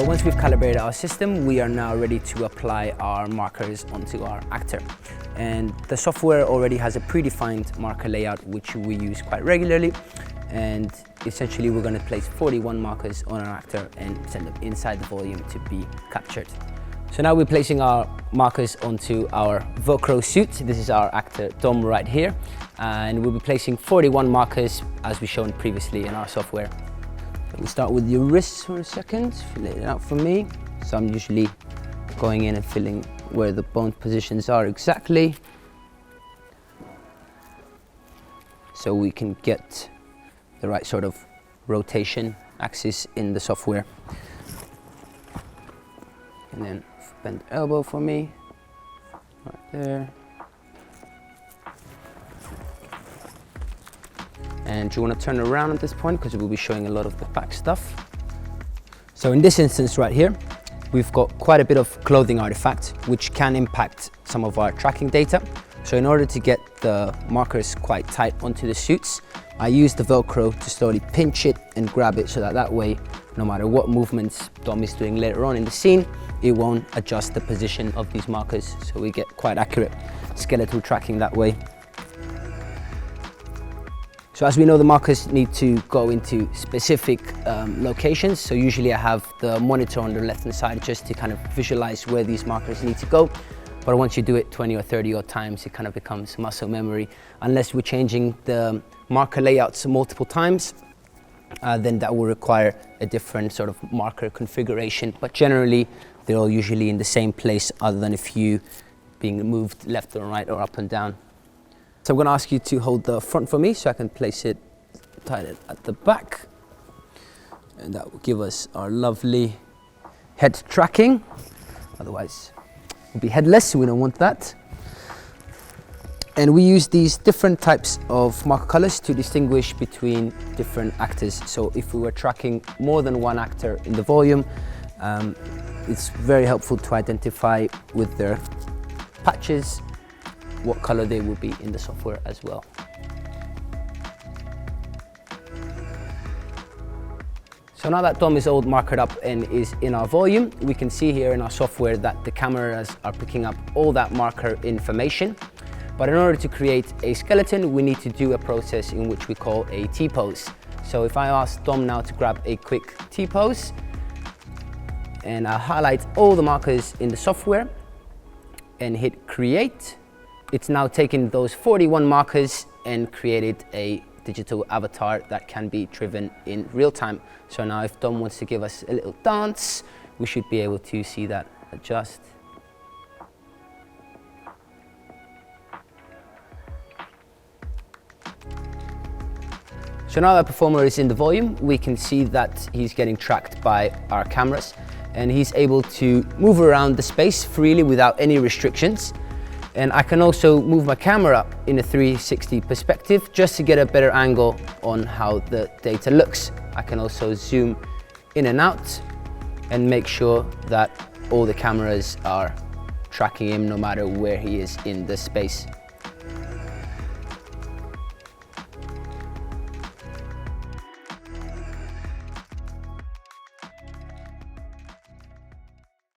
So once we've calibrated our system, we are now ready to apply our markers onto our actor. And the software already has a predefined marker layout, which we use quite regularly. And essentially we're going to place 41 markers on our actor and send them inside the volume to be captured. So now we're placing our markers onto our Velcro suit. This is our actor Dom right here. And we'll be placing 41 markers as we shown previously in our software. We'll start with your wrists for a second, fill it out for me. So I'm usually going in and filling where the bone positions are exactly, so we can get the right sort of rotation axis in the software. And then bend elbow for me, right there. And you want to turn around at this point because we'll be showing a lot of the back stuff. So in this instance right here, we've got quite a bit of clothing artifact, which can impact some of our tracking data. So in order to get the markers quite tight onto the suits, I use the Velcro to slowly pinch it and grab it so that way, no matter what movements Dom is doing later on in the scene, it won't adjust the position of these markers. So we get quite accurate skeletal tracking that way. So as we know, the markers need to go into specific locations. So usually I have the monitor on the left-hand side just to kind of visualize where these markers need to go. But once you do it 20 or 30 odd times, it kind of becomes muscle memory. Unless we're changing the marker layouts multiple times, then that will require a different sort of marker configuration. But generally, they're all usually in the same place other than a few being moved left or right or up and down. So I'm going to ask you to hold the front for me so I can place it, tight it at the back. And that will give us our lovely head tracking. Otherwise, we'll be headless, so we don't want that. And we use these different types of marker colors to distinguish between different actors. So if we were tracking more than one actor in the volume, it's very helpful to identify with their patches what color they will be in the software as well. So now that Dom is all markered up and is in our volume, we can see here in our software that the cameras are picking up all that marker information. But in order to create a skeleton, we need to do a process in which we call a T-pose. So if I ask Dom now to grab a quick T-pose, and I'll highlight all the markers in the software and hit create, it's now taken those 41 markers and created a digital avatar that can be driven in real time. So now if Dom wants to give us a little dance, we should be able to see that adjust. So now that performer is in the volume, we can see that he's getting tracked by our cameras and he's able to move around the space freely without any restrictions. And I can also move my camera in a 360 perspective just to get a better angle on how the data looks. I can also zoom in and out and make sure that all the cameras are tracking him no matter where he is in the space.